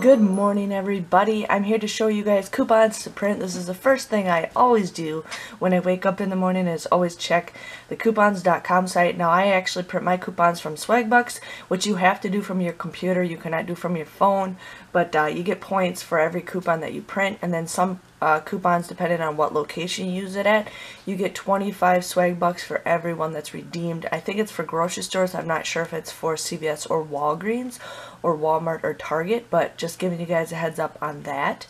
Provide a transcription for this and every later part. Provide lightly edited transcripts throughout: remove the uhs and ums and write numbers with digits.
Good morning, everybody. I'm here to show you guys coupons to print. This is the first thing I always do when I wake up in the morning, is always check the coupons.com site. Now, I actually print my coupons from Swagbucks, which you have to do from your computer. You cannot do from your phone, but you get points for every coupon that you print, and then some coupons, depending on what location you use it at, you get 25 Swagbucks for every one that's redeemed. I think it's for grocery stores. I'm not sure if it's for CVS or Walgreens or Walmart or Target, but just giving you guys a heads up on that.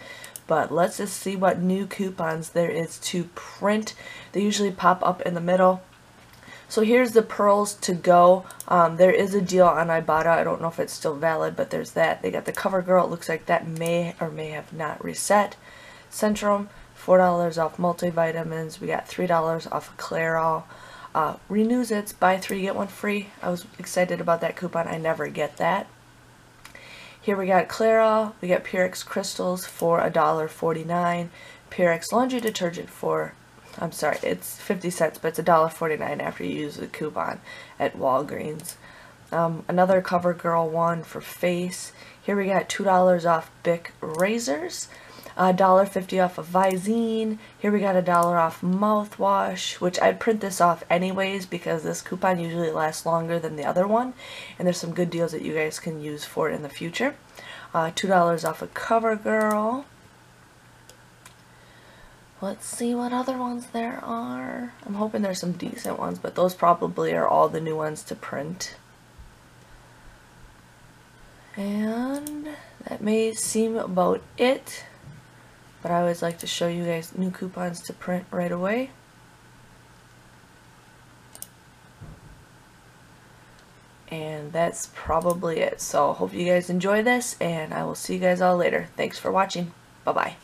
But let's just see what new coupons there is to print. They usually pop up in the middle. So here's the pearls to go. There is a deal on Ibotta. I don't know if it's still valid, but there's that. They got the CoverGirl. It looks like that may or may have not reset. Centrum, $4 off multivitamins. We got $3 off Clairol. Renews It's buy 3 get 1 free. I was excited about that coupon. I never get that. Here we got Clairol. We got Purex crystals for $1.49. Purex laundry detergent for, I'm sorry, it's 50 cents, but it's $1.49 after you use the coupon at Walgreens. Another CoverGirl one for face. Here we got $2 off Bic razors. $1.50 off of Visine. Here we got $1 off mouthwash, which I'd print this off anyways because this coupon usually lasts longer than the other one, and there's some good deals that you guys can use for it in the future. $2 off of CoverGirl. Let's see what other ones there are. I'm hoping there's some decent ones, but those probably are all the new ones to print. And that may seem about it. But I always like to show you guys new coupons to print right away. And that's probably it. So hope you guys enjoy this, and I will see you guys all later. Thanks for watching. Bye-bye.